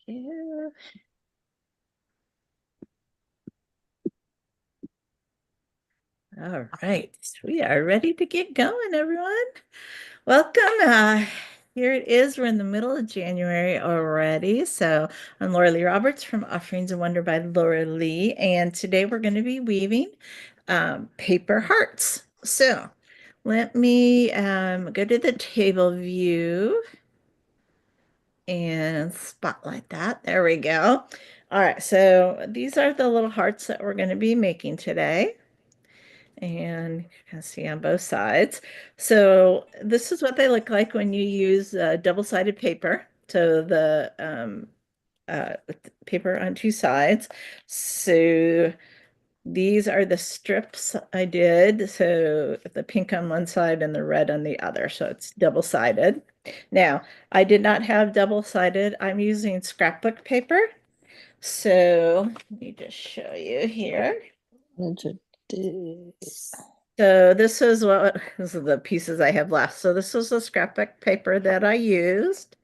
Yeah. All right, we are ready to get going, everyone. Welcome. Here it is. We're in the middle of January already. So I'm Laura Lee Roberts from Offerings of Wonder by Laura Lee, and today we're going to be weaving paper hearts. So let me go to the table view and spotlight that. There we go. All right, so these are the little hearts that we're going to be making today. And you can see on both sides. So this is what they look like when you use double-sided paper. So the paper on two sides. So these are the strips I did. So the pink on one side and the red on the other. So it's double-sided. Now, I did not have double-sided. I'm using scrapbook paper. So let me just show you here. So this is the pieces I have left. So this is the scrapbook paper that I used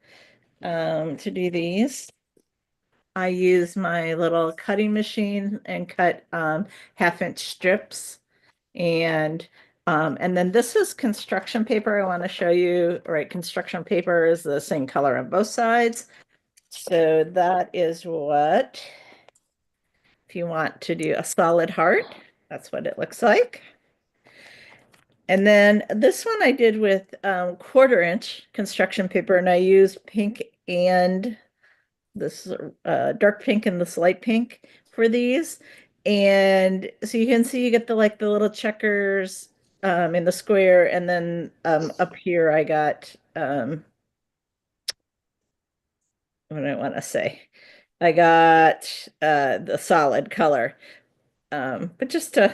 to do these. I use my little cutting machine and cut half-inch strips. And then this is construction paper. I want to show you, right? Construction paper is the same color on both sides. So that is what, if you want to do a solid heart, that's what it looks like. And then this one I did with 1/4 inch construction paper, and I used pink and this dark pink and this light pink for these. And so you can see you get the the little checkers in the square, and then up here I got what do I want to say? I got the solid color. But just to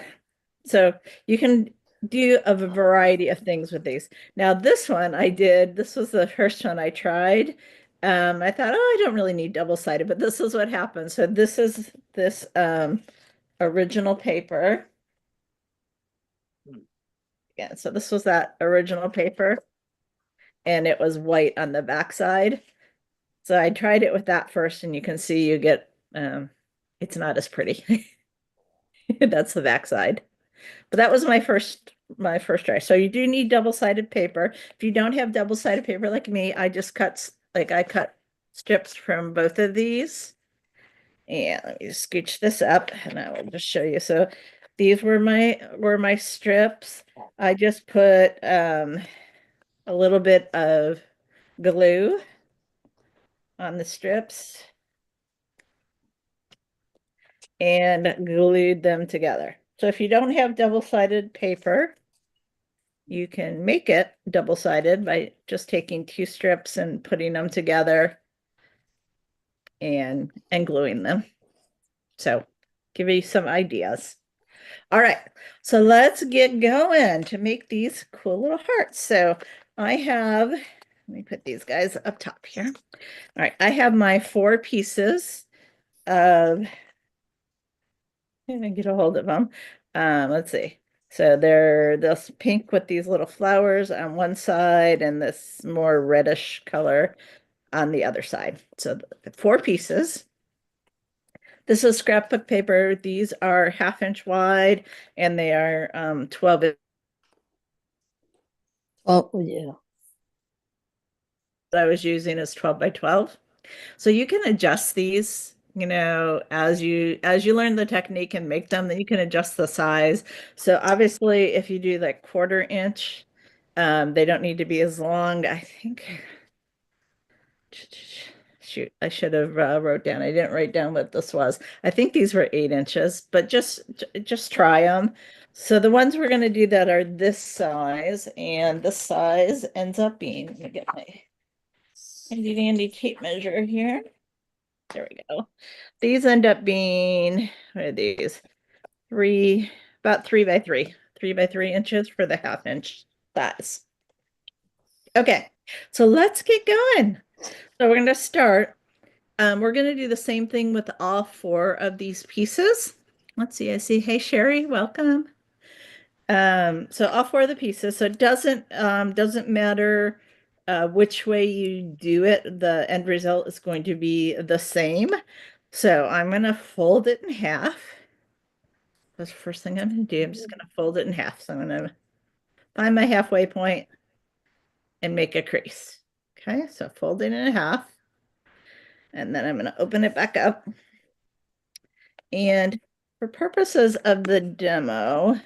So you can do a variety of things with these. Now, this one I did, this was the first one I tried. I thought, oh, I don't really need double-sided, but this is what happened. So this is this original paper. Yeah, so this was that original paper, and it was white on the backside. So I tried it with that first, and you can see you get it's not as pretty. That's the backside. But that was my first try. So you do need double-sided paper. If you don't have double-sided paper like me, I just I cut strips from both of these. And let me just scooch this up and I will just show you. So these were my strips. I just put a little bit of glue on the strips and glued them together. So if you don't have double-sided paper, you can make it double-sided by just taking two strips and putting them together and gluing them. So give you some ideas. All right, so let's get going to make these cool little hearts. So let me put these guys up top here. All right, I have my 4 pieces of, get a hold of them. Let's see. So they're this pink with these little flowers on one side and this more reddish color on the other side. So 4 pieces. This is scrapbook paper. These are 1/2 inch wide and they are 12 inch. Oh, yeah. I was using is 12 by 12. So you can adjust these, as you learn the technique and make them, then you can adjust the size. So obviously if you do like 1/4 inch, they don't need to be as long. I think, shoot, I should have wrote down. I didn't write down what this was. I think these were 8 inches, but just try them. So the ones we're going to do that are this size, and this size ends up being, let me get my handy dandy tape measure here. There we go. These end up being, what are these? About 3 by 3, 3 by 3 inches for the 1/2 inch size. Okay, so let's get going. So we're going to start. We're going to do the same thing with all 4 of these pieces. Let's see, I see, hey Sherry, welcome. So all 4 of the pieces. So it doesn't matter which way you do it, the end result is going to be the same. So I'm going to fold it in half. That's the first thing I'm going to do. I'm just going to fold it in half. So I'm going to find my halfway point and make a crease. Okay, so fold it in half. And then I'm going to open it back up. And for purposes of the demo,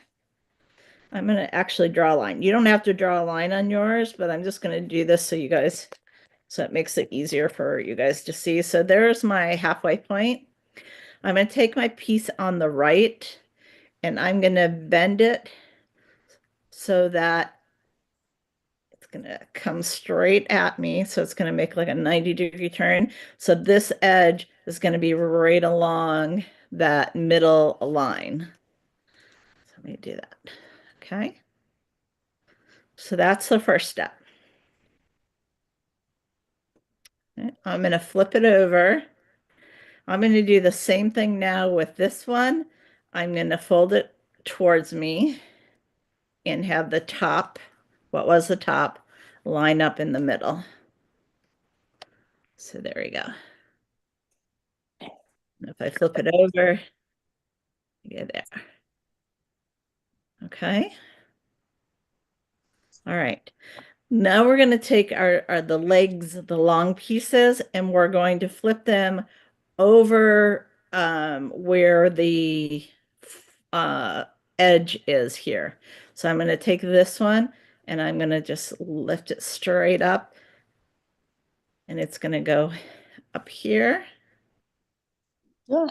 I'm going to actually draw a line. You don't have to draw a line on yours, but I'm just going to do this so it makes it easier for you guys to see. So there's my halfway point. I'm going to take my piece on the right and I'm going to bend it so that it's going to come straight at me. So it's going to make like a 90-degree turn. So this edge is going to be right along that middle line. So let me do that. Okay. So that's the first step. Okay. I'm going to flip it over. I'm going to do the same thing now with this one. I'm going to fold it towards me and have the top, what was the top, line up in the middle. So there we go. If I flip it over, get there. Okay. All right. Now we're going to take the legs, the long pieces, and we're going to flip them over where the uh, edge is here. So I'm going to take this one and I'm going to just lift it straight up and it's going to go up here. Yeah.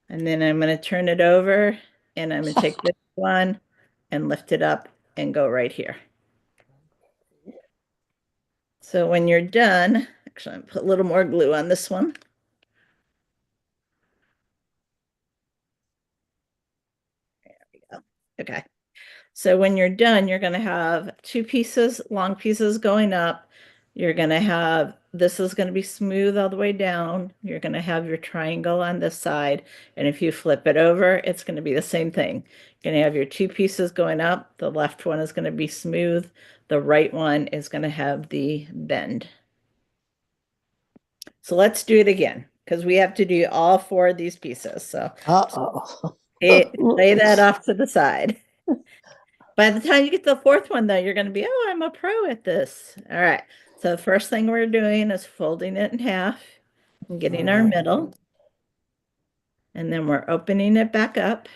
And then I'm going to turn it over and I'm going to take this one and lift it up and go right here. So when you're done, actually, I'm put a little more glue on this one. There we go. Okay. So when you're done, you're going to have two pieces, long pieces going up. You're going to have, this is going to be smooth all the way down. You're going to have your triangle on this side. And if you flip it over, it's going to be the same thing. You're going to have your two pieces going up. The left one is going to be smooth. The right one is going to have the bend. So let's do it again because we have to do all four of these pieces. So Uh-oh. lay that off to the side. By the time you get to the fourth one, though, you're going to be, oh, I'm a pro at this. All right. So the first thing we're doing is folding it in half and getting our middle. And then we're opening it back up.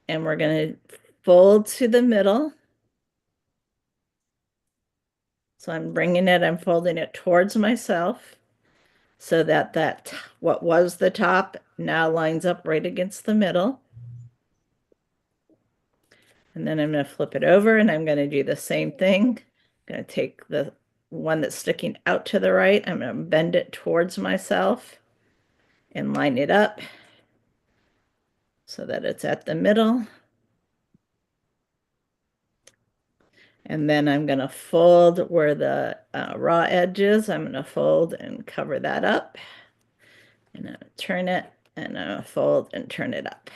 And we're going to fold to the middle. So I'm folding it towards myself so that what was the top now lines up right against the middle. And then I'm going to flip it over and I'm going to do the same thing. I'm going to take the one that's sticking out to the right. I'm going to bend it towards myself and line it up so that it's at the middle. And then I'm going to fold where the raw edge is. I'm going to fold and cover that up. And I'm turn it and fold and turn it up.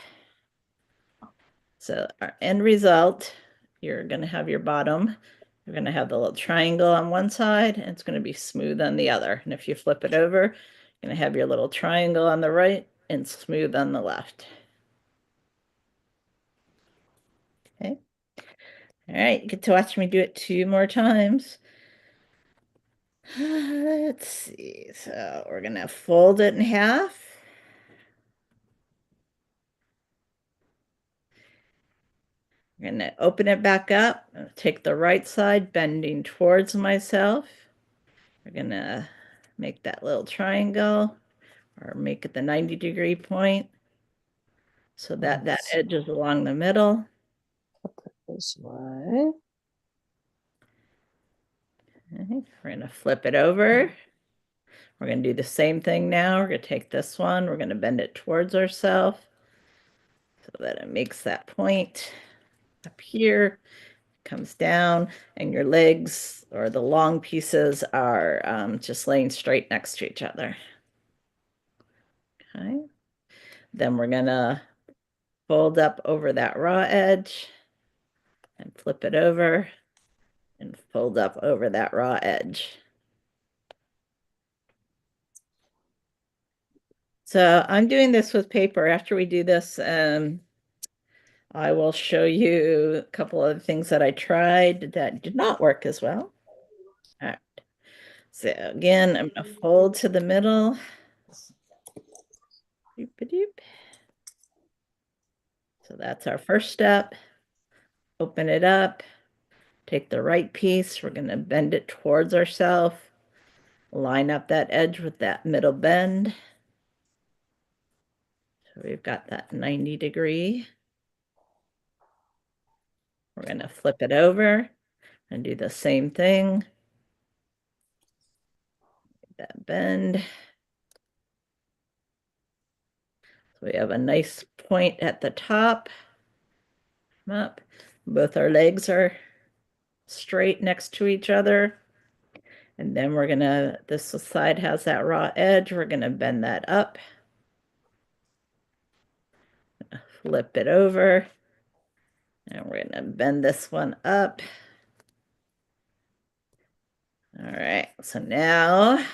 So our end result, you're going to have your bottom. You're going to have the little triangle on one side and it's going to be smooth on the other. And if you flip it over, you're going to have your little triangle on the right and smooth on the left. Okay. All right, you get to watch me do it 2 more times. Let's see. So we're going to fold it in half. We're going to open it back up. Take the right side, bending towards myself. We're going to make that little triangle or make it the 90-degree point so that that edge is along the middle. This way. Okay, we're going to flip it over. We're going to do the same thing now. We're going to take this one. We're going to bend it towards ourselves so that it makes that point up here, comes down, and your legs or the long pieces are just laying straight next to each other. Okay. Then we're going to fold up over that raw edge and flip it over and fold up over that raw edge. So I'm doing this with paper. After we do this, I will show you a couple of things that I tried that did not work as well. All right. So again, I'm going to fold to the middle. Doop-a-doop. So that's our first step. Open it up. Take the right piece. We're going to bend it towards ourselves. Line up that edge with that middle bend. So we've got that 90 degree. We're going to flip it over and do the same thing. That bend. So we have a nice point at the top. Up. Both our legs are straight next to each other. And then we're gonna, this side has that raw edge. We're gonna bend that up. Flip it over. And we're gonna bend this one up. All right, so now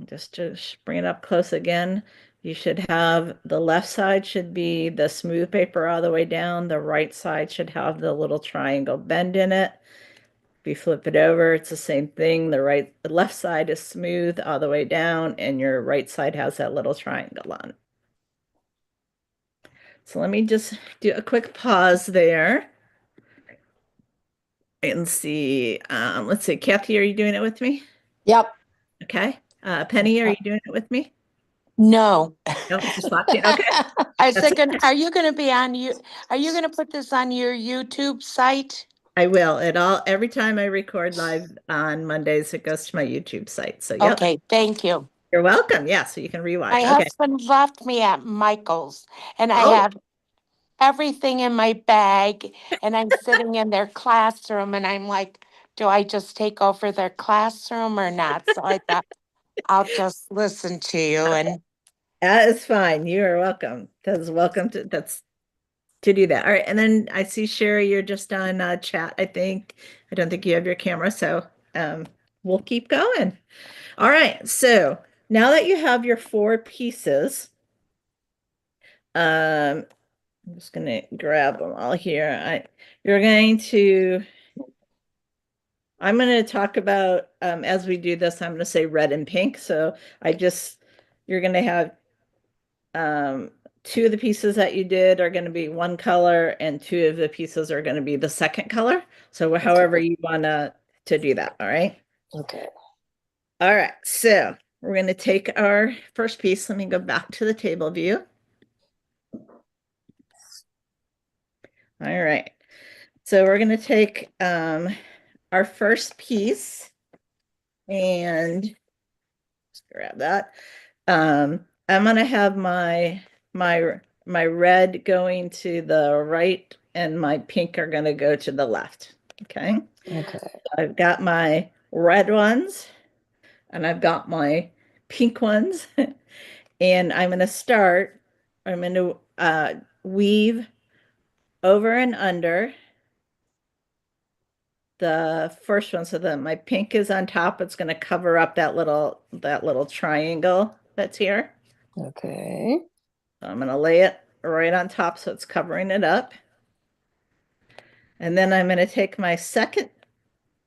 just to bring it up close again, you should have the left side should be the smooth paper all the way down. The right side should have the little triangle bend in it. If you flip it over, it's the same thing. The left side is smooth all the way down, and your right side has that little triangle on it. So let me just do a quick pause there and see. Let's see, Kathy, are you doing it with me? Yep. Okay. Penny, are you doing it with me? No. No, just watching. Okay. I was That's thinking, are you going to be on are you going to put this on your YouTube site? I will. Every time I record live on Mondays, it goes to my YouTube site. So yep, Okay, thank you. you're welcome. Yeah, so you can rewatch. My Okay. husband left me at Michael's and I Oh, have everything in my bag and I'm sitting in their classroom and I'm like, do I just take over their classroom or not? So I thought I'll just listen to you and that is fine. You are welcome. That's to do that. All right. And then I see Sherry, you're just on chat, I think. I don't think you have your camera, so um we'll keep going. All right. So now that you have your four pieces, I'm just gonna grab them all here. You're going to I'm going to talk about, as we do this, I'm going to say red and pink. So you're going to have two of the pieces that you did are going to be one color and two of the pieces are going to be the second color. So however you want to do that. All right. Okay. All right. So we're going to take our first piece. Let me go back to the table view. All right. So we're going to take our first piece and just grab that. I'm gonna have my red going to the right and my pink are gonna go to the left. Okay. Okay. I've got my red ones and I've got my pink ones. And I'm gonna weave over and under the first one so that my pink is on top. It's gonna cover up that little triangle that's here. Okay. So I'm going to lay it right on top so it's covering it up. And then I'm going to take my second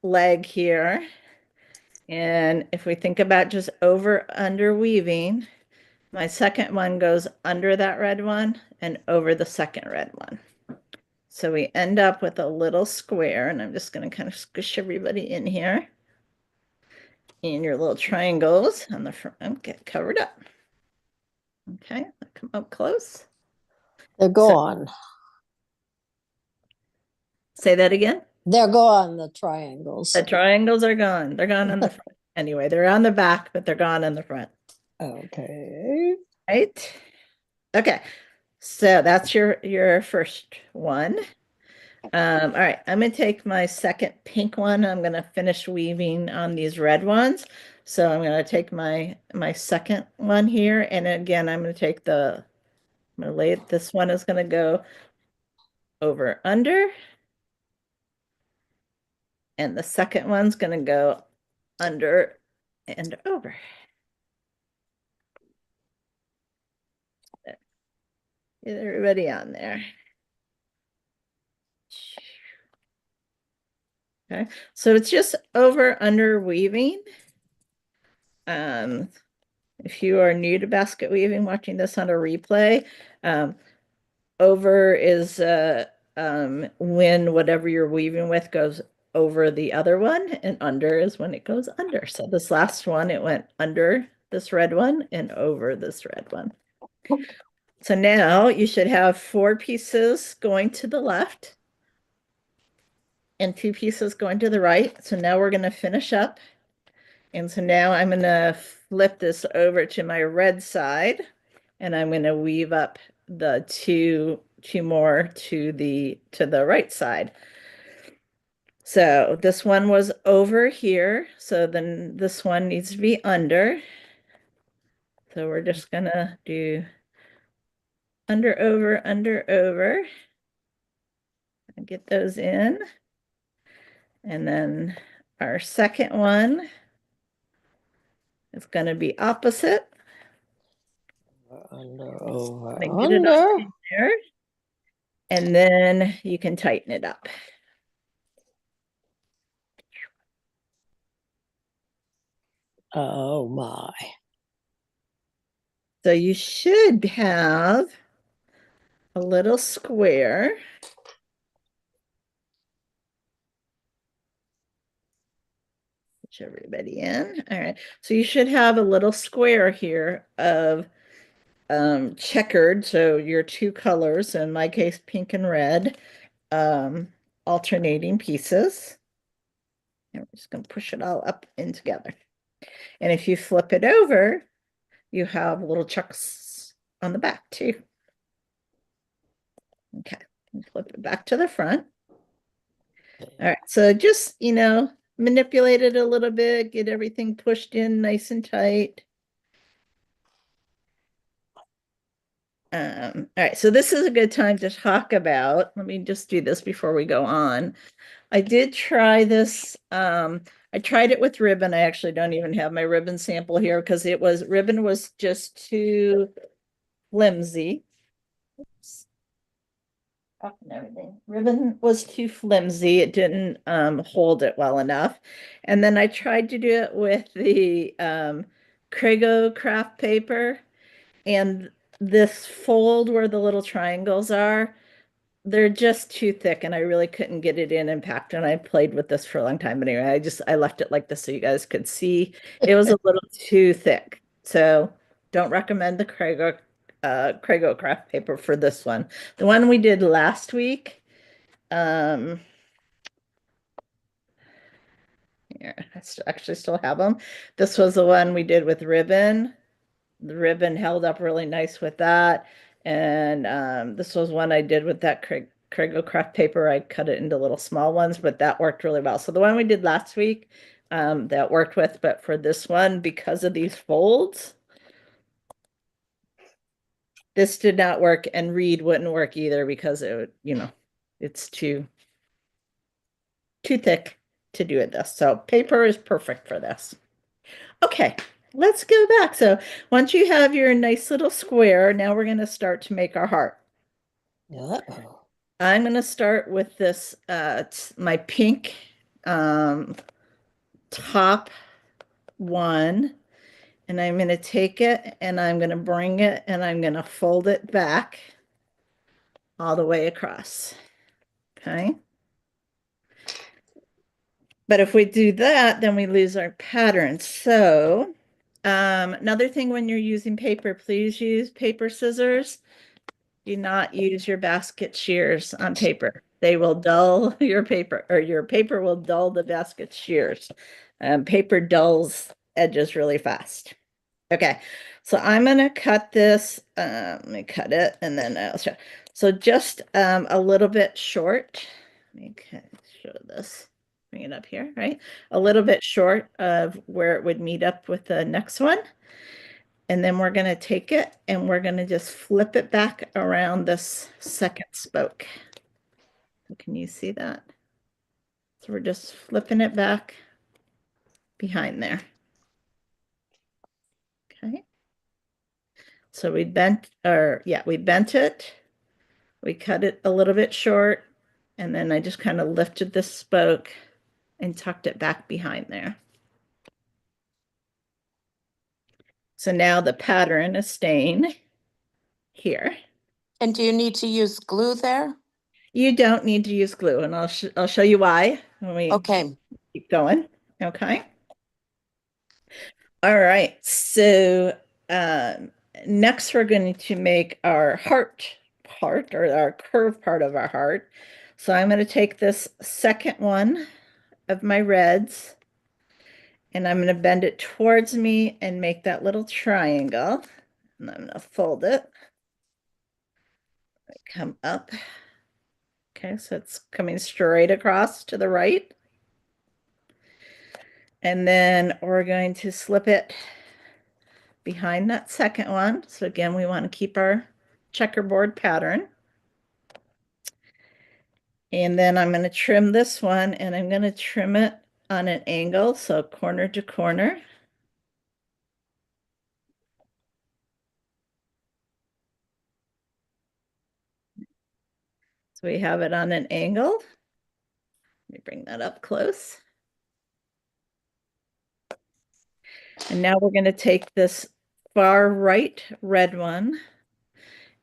leg here. And if we think about just over under weaving, my second one goes under that red one and over the second red one. So we end up with a little square, and I'm just going to kind of squish everybody in here. And your little triangles on the front get covered up. Okay, come up close. They're gone. Say that again. They're gone, the triangles. The triangles are gone. They're gone on the front. Anyway, they're on the back, but they're gone in the front. Okay. Right? Okay. So that's your first one. All right, I'm gonna take my second pink one. I'm gonna finish weaving on these red ones. So I'm gonna take my second one here, and again, I'm gonna lay it. This one is gonna go over under. And the second one's gonna go under and over. Get everybody on there. Okay, so it's just over under weaving. If you are new to basket weaving, watching this on a replay, over is when whatever you're weaving with goes over the other one, and under is when it goes under. So this last one, it went under this red one and over this red one. So now you should have 4 pieces going to the left and 2 pieces going to the right. So now we're going to finish up. And so now I'm going to flip this over to my red side, and I'm going to weave up the two more to the right side. So this one was over here, so then this one needs to be under. So we're just going to do under, over, and get those in. And then our second one is going to be opposite. Under, over, And get it under. on there. And then you can tighten it up. Oh my. So you should have a little square. Push everybody in. All right. So you should have a little square here of checkered. So your 2 colors, in my case, pink and red, alternating pieces. And we're just going to push it all up in together. And if you flip it over, you have little chunks on the back too. Okay. And flip it back to the front. All right. So just, manipulate it a little bit, get everything pushed in nice and tight. All right, so this is a good time to talk about, let me just do this before we go on. I did try this. I tried it with ribbon. I actually don't even have my ribbon sample here because ribbon was just too flimsy. Oops. Up and everything. Ribbon was too flimsy. It didn't hold it well enough. And then I tried to do it with the Crago craft paper, and this fold where the little triangles are, they're just too thick, and I really couldn't get it in and packed. And I played with this for a long time. But anyway, I left it like this so you guys could see. It was a little too thick. So don't recommend the Crago craft paper for this one. The one we did last week, here, actually still have them. This was the one we did with ribbon. The ribbon held up really nice with that. And this was one I did with that Crago craft paper. I cut it into little small ones, but that worked really well. So the one we did last week, that worked with, but for this one, because of these folds, this did not work, and reed wouldn't work either because it would, it's too thick to do it this. So paper is perfect for this. Okay, let's go back. So once you have your nice little square, now we're going to start to make our heart. Uh-oh. I'm going to start with this, my pink top one, and I'm going to take it and I'm going to bring it and I'm going to fold it back all the way across. Okay. But if we do that, then we lose our pattern. So another thing, when you're using paper, please use paper scissors. Do not use your basket shears on paper. They will dull your paper, or your paper will dull the basket shears. Paper dulls edges really fast. Okay, so I'm going to cut this. Let me cut it and then I'll show. So just a little bit short. Let me show this. Bring it up here, right? A little bit short of where it would meet up with the next one. And then we're going to take it and we're going to just flip it back around this second spoke. Can you see that? So we're just flipping it back behind there. Okay. So we bent, we bent it. We cut it a little bit short, and then I just kind of lifted the spoke and tucked it back behind there. So now the pattern is staying here. And do you need to use glue there? You don't need to use glue, and I'll show you why when we Okay. keep going. Okay. All right. So next we're going to make our heart part, or our curve part of our heart. So I'm going to take this second one of my reds, and I'm going to bend it towards me and make that little triangle. And I'm going to fold it. Come up. Okay, so it's coming straight across to the right. And then we're going to slip it behind that second one. So again, we want to keep our checkerboard pattern. And then I'm going to trim this one, and I'm going to trim it on an angle, so corner to corner. So we have it on an angle. Let me bring that up close. And now we're going to take this far right red one,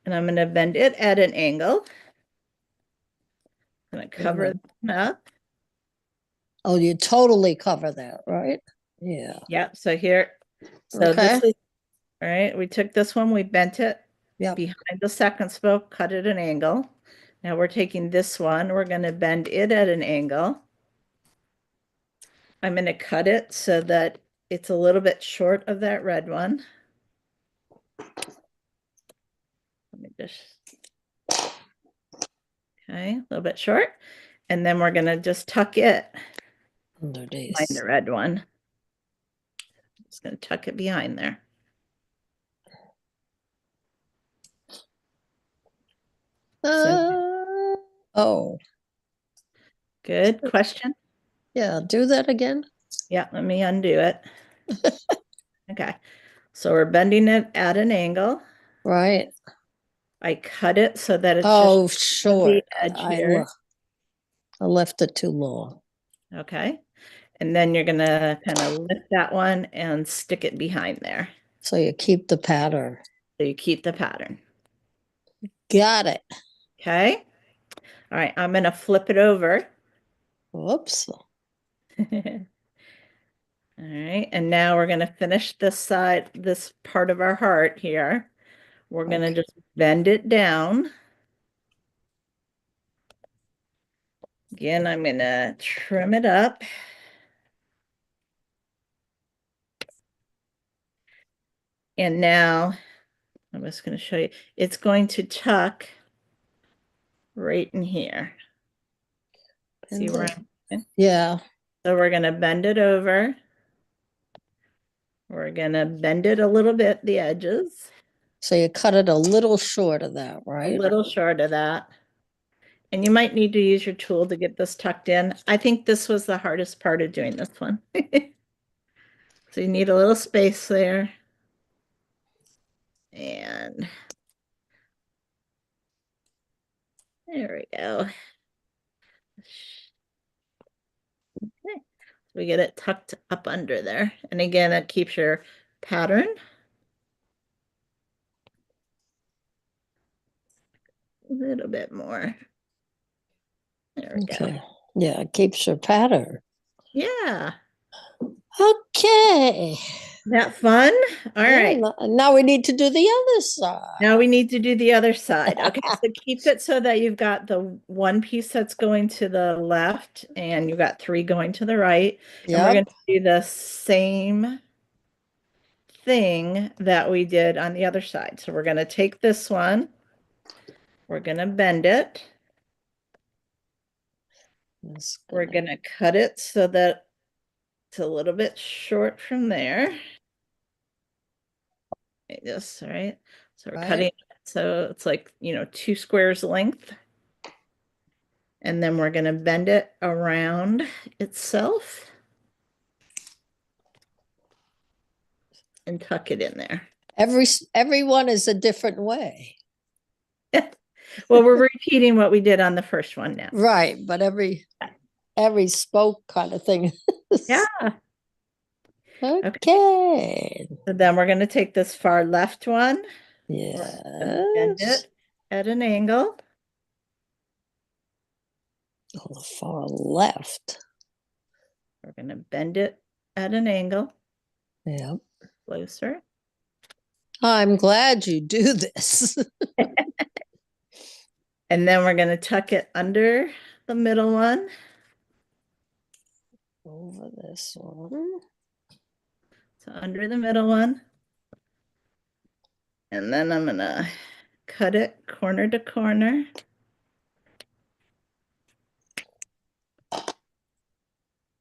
and I'm going to bend it at an angle. I'm going to cover that up. Oh, you totally cover that, right? Yeah. Yeah, so here, so Okay. this is, all right, we took this one, we bent it Yep. behind the second spoke, cut it an angle. Now we're taking this one, we're going to bend it at an angle. I'm going to cut it so that it's a little bit short of that red one. Let me just, okay, a little bit short. And then we're going to just tuck it Underneath. behind the red one. Just going to tuck it behind there. Oh, Good question. yeah. Do that again. Yeah, let me undo it. Okay, so we're bending it at an angle. Right. I cut it so that it's Oh, just short. the edge here. I left it too long. Okay, and then you're gonna kind of lift that one and stick it behind there. So you keep the pattern. So you keep the pattern. Got it. Okay. All right, I'm gonna flip it over. Whoops. All right, and now we're gonna finish this side, this part of our heart here. We're gonna Okay. just bend it down. Again, I'm gonna trim it up. And now I'm just gonna show you, it's going to tuck right in here. See where I'm? Yeah. So we're gonna bend it over. We're gonna bend it a little bit, the edges, So you cut it a little short of that, a right? little short of that. And you might need to use your tool to get this tucked in. I think this was the hardest part of doing this one. So you need a little space there. And there we go. Okay. So we get it tucked up under there. And again, it keeps your pattern. A little bit more. There we go. Okay. Yeah, it keeps your pattern. Yeah. Okay. That fun? All Yeah, right. now we need to do the other side. Now we need to do the other side. Okay, so keep it so that you've got the one piece that's going to the left and you've got three going to the right. And we're going Yep. to do the same thing that we did on the other side. So we're going to take this one, we're going to bend it, we're going to cut it so that it's a little bit short from there. Just, all right. So we're cutting, so it's like, 2 squares length. And then we're going to bend it around itself and tuck it in there. Everyone is a different way. Well, we're repeating what we did on the first one now. Right, but every spoke kind of thing. Yeah. Okay. So then we're going to take this far left one, bend Yes. it at an angle. On the far left. We're going to bend it at an angle, Yeah. closer. I'm glad you do this. And then we're going to tuck it under the middle one. Over this one. So under the middle one. And then I'm going to cut it corner to corner.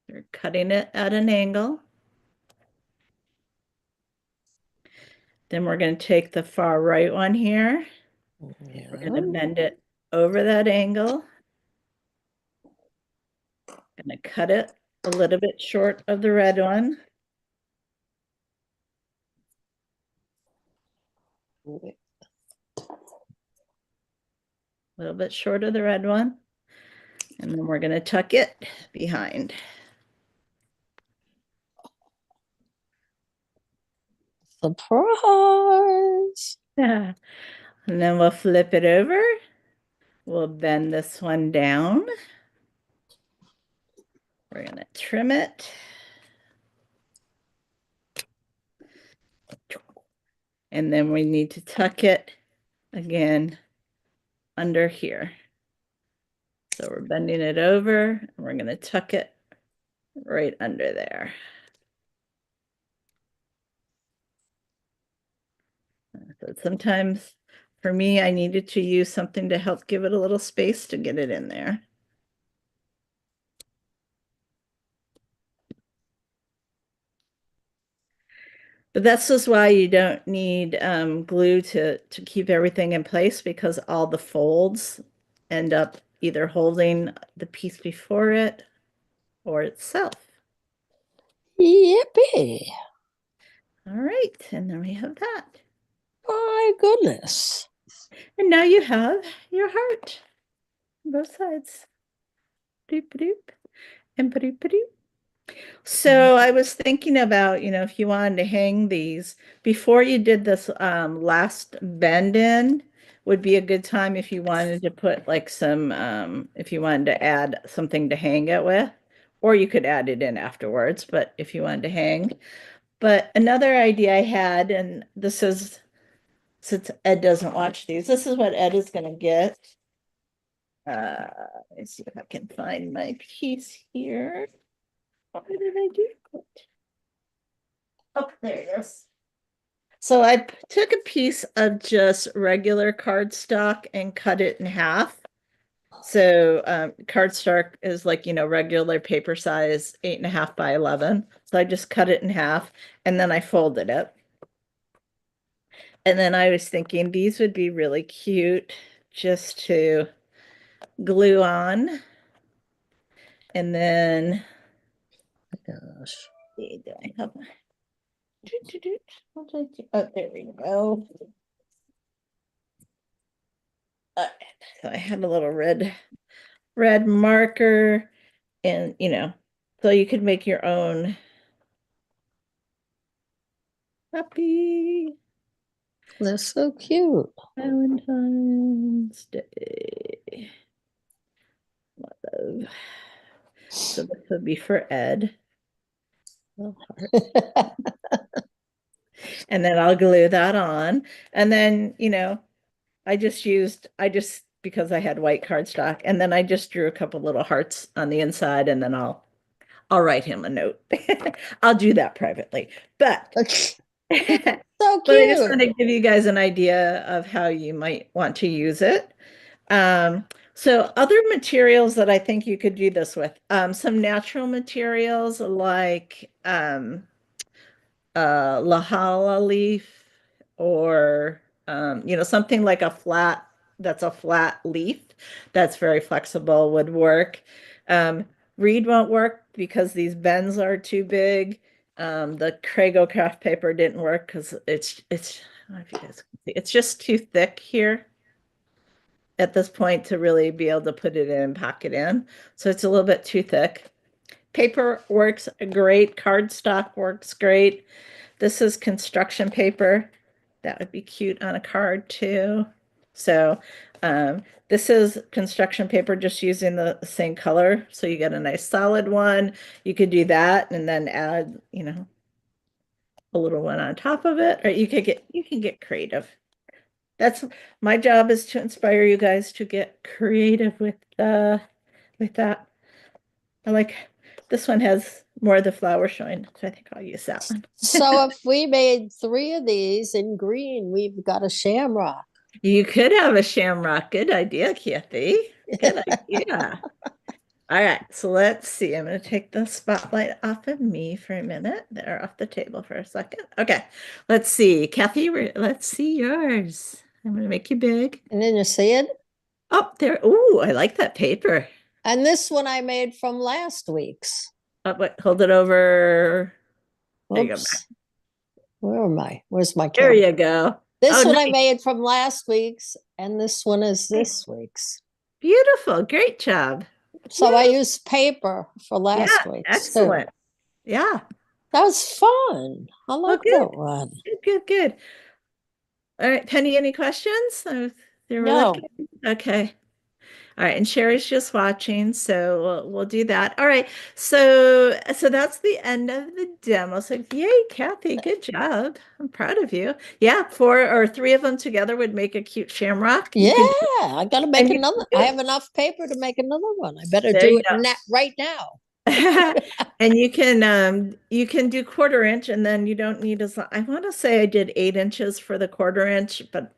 We're cutting it at an angle. Then we're going to take the far right one here. Yeah. We're going to bend it over that angle. Going to cut it a little bit short of the red one. A little bit short of the red one. And then we're going to tuck it behind. Surprise. Yeah. And then we'll flip it over. We'll bend this one down. We're going to trim it. And then we need to tuck it again under here. So we're bending it over and we're going to tuck it right under there. So sometimes for me, I needed to use something to help give it a little space to get it in there. But that's just why you don't need glue to keep everything in place, because all the folds end up either holding the piece before it or itself. Yippee. All right, and then we have that. My goodness. And now you have your heart on both sides. Doop doop and doop doop. So I was thinking about, if you wanted to hang these before you did this last bend in, would be a good time if you wanted to put like some, if you wanted to add something to hang it with, or you could add it in afterwards, but if you wanted to hang. But another idea I had, and this is, since Ed doesn't watch these, this is what Ed is going to get. Let's see if I can find my piece here. What did I do? Oh, there it is. So I took a piece of just regular cardstock and cut it in half. So cardstock is like, regular paper size, 8.5 by 11. So I just cut it in half and then I folded it. And then I was thinking these would be really cute just to glue on. And then, Gosh. do I have what did I do? Oh, there we go. So I had a little red marker, and so you could make your own happy They're so cute. Valentine's Day. Love. So this would be for Ed. And then I'll glue that on. And then, because I had white cardstock, and then I just drew a couple little hearts on the inside, and then I'll write him a note. I'll do that privately. But So but I just want cute. to give you guys an idea of how you might want to use it. So other materials that I think you could do this with, some natural materials like lahala leaf, or something like a flat that's a flat leaf. That's very flexible, would work. Reed won't work because these bends are too big. The Crago craft paper didn't work because I don't know if you guys can see, it's just too thick here at this point to really be able to put it in and pack it in. So it's a little bit too thick. Paper works great. Cardstock works great. This is construction paper. That would be cute on a card too. So this is construction paper just using the same color. So you get a nice solid one. You could do that and then add, a little one on top of it, or you can get creative. That's my job, is to inspire you guys to get creative with that. I like this one has more of the flower showing, so I think I'll use that one. So if we made 3 of these in green, we've got a shamrock. You could have a shamrock. Good idea, Kathy. Good idea. All right, so let's see. I'm going to take the spotlight off of me for a minute. They're off the table for a second. Okay, let's see. Kathy, let's see yours. I'm going to make you big. And then you see it? Oh, there. Ooh, I like that paper. And this one I made from last week's. Oh, wait, hold it over. There you go. Oops. Where am I? Where's my There camera? you go. This Oh, one I nice. made from last week's, and this one is this week's. Beautiful. Great job. So I Yeah. used paper for last Yeah, week's. excellent. Too. Yeah. That was fun. I like good. that one. Good. All right, Penny, any questions? They were No. looking. Okay. All right, and Sherry's just watching, so we'll do that. All right, so that's the end of the demo. So yay, Kathy, good job. I'm proud of you. Yeah, 4 or 3 of them together would make a cute shamrock. Yeah, You could, I gotta make and you another. can do I it. have enough paper to make another one. I better There do you it right now. And you can do 1/4 inch, and then you don't need as long. I want to say I did 8 inches for the 1/4 inch, but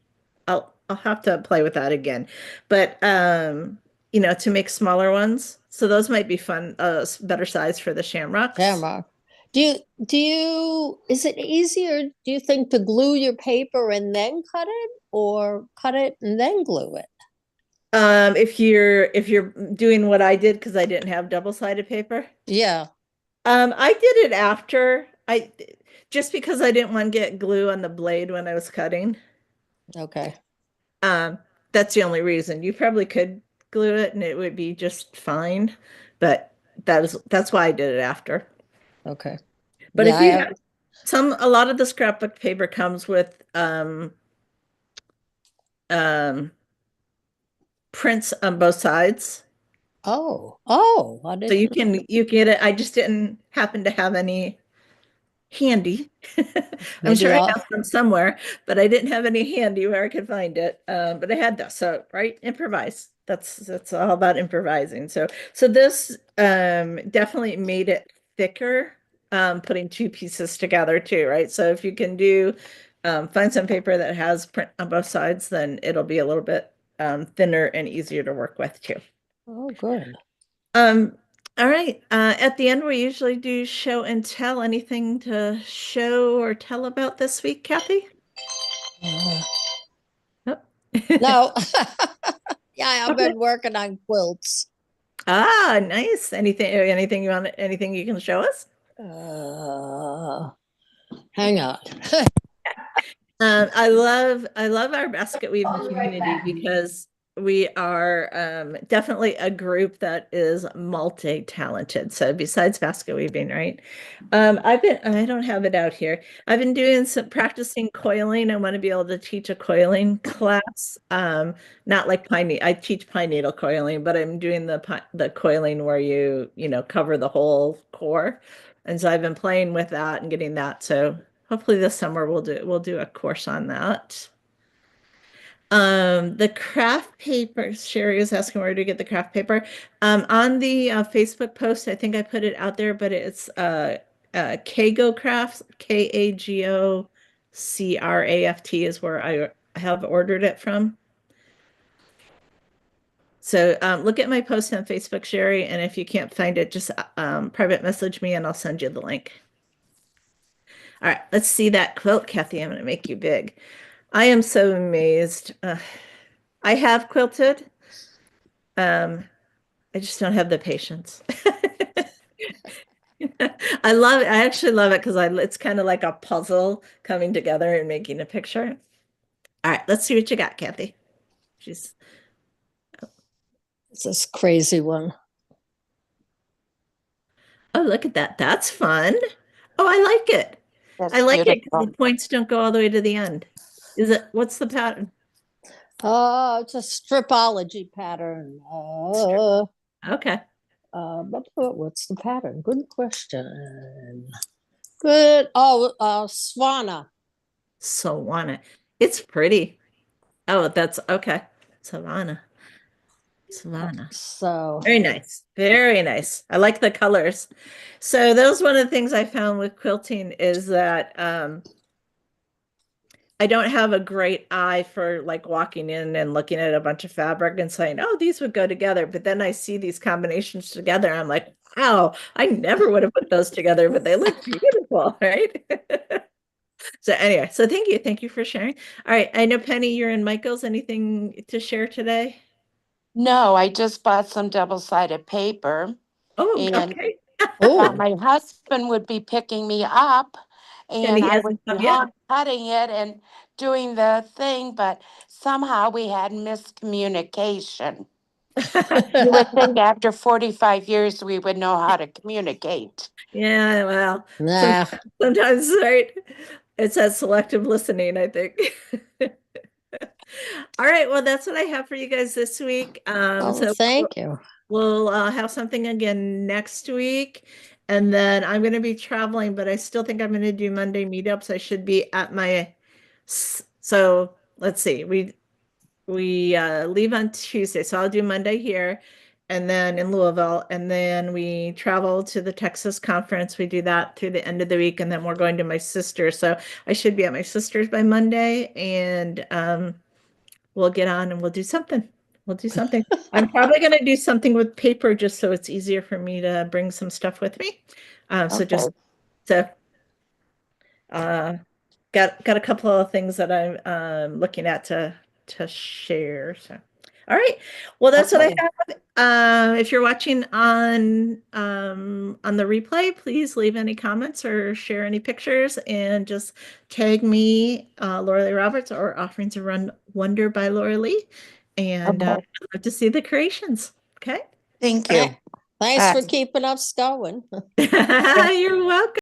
I'll have to play with that again. But to make smaller ones. So those might be fun, better size for the shamrocks. Shamrock. Is it easier, do you think, to glue your paper and then cut it, or cut it and then glue it? If you're doing what I did, because I didn't have double-sided paper. Yeah. I did it after just because I didn't want to get glue on the blade when I was cutting. Okay. That's the only reason. You probably could glue it and it would be just fine, but that's why I did it after. Okay. But Yeah, if you have a lot of the scrapbook paper comes with prints on both sides. I So you didn't. get it. I just didn't happen to have any handy. I'm Maybe sure I I'll. have some somewhere, but I didn't have any handy where I could find it. But I had this, so right, improvise. That's all about improvising. So this definitely made it thicker, putting 2 pieces together too, right? So if you can find some paper that has print on both sides, then it'll be a little bit thinner and easier to work with too. Oh, good. All right. At the end, we usually do show and tell. Anything to show or tell about this week, Kathy? Oh. No. Yeah, I've been working on quilts. Ah, nice. Anything you can show us? Hang on. I love our basket weaving community because we are definitely a group that is multi-talented. So besides basket weaving, right? I don't have it out here. I've been doing some practicing coiling. I want to be able to teach a coiling class. Not like I teach pine needle coiling, but I'm doing the coiling where you cover the whole core. And so I've been playing with that and getting that. So hopefully this summer we'll do a course on that. The craft paper, Sherry was asking where to get the craft paper. On the Facebook post, I think I put it out there, but it's Kago Crafts, KAGOCRAFT is where I have ordered it from. So look at my post on Facebook, Sherry, and if you can't find it, just private message me and I'll send you the link. All right, let's see that quilt, Kathy. I'm going to make you big. I am so amazed. I have quilted. I just don't have the patience. I love it. I actually love it because it's kind of like a puzzle coming together and making a picture. All right, let's see what you got, Kathy. She's It's this crazy one. Oh, look at that. That's fun. Oh, I like it. I That's like it because beautiful. the points don't go all the way to the end. What's the pattern? Oh, it's a stripology pattern. Okay. What's the pattern? Good question. Good. Oh, Swana. Sawana. It's pretty. Oh, that's okay. Savannah. Savannah. So Very nice. Very nice. I like the colors. So that was one of the things I found with quilting is that I don't have a great eye for like walking in and looking at a bunch of fabric and saying, oh, these would go together. But then I see these combinations together. I'm like, wow, I never would have put those together, but they look beautiful, right? So anyway, so thank you. Thank you for sharing. All right. I know Penny, you're in Michael's. Anything to share today? No, I just bought some double-sided paper Oh, and okay. thought oh, my husband would be picking me up And and he I would hasn't be come yet. home cutting it and doing the thing, but somehow we had miscommunication. You would think after 45 years we would know how to communicate. Yeah, well, nah. sometimes, right? It's that selective listening, I think. All right, well, that's what I have for you guys this week. Oh, So thank you. we'll have something again next week. And then I'm going to be traveling, but I still think I'm going to do Monday meetups. I should be at so let's see. We leave on Tuesday, so I'll do Monday here and then in Louisville, and then we travel to the Texas conference. We do that through the end of the week, and then we're going to my sister. So I should be at my sister's by Monday, and we'll get on and we'll do something. We'll do something. I'm probably going to do something with paper just so it's easier for me to bring some stuff with me. So Okay. just so uh, got a couple of things that I'm looking at to share. So, all right. Well, that's what I Okay. have. If you're watching on the replay, please leave any comments or share any pictures and just tag me, Laura Lee Roberts, or Offerings of Run Wonder by Laura Lee, and Okay. I'd love to see the creations. Okay. Thank you. Thanks for keeping us going. You're welcome.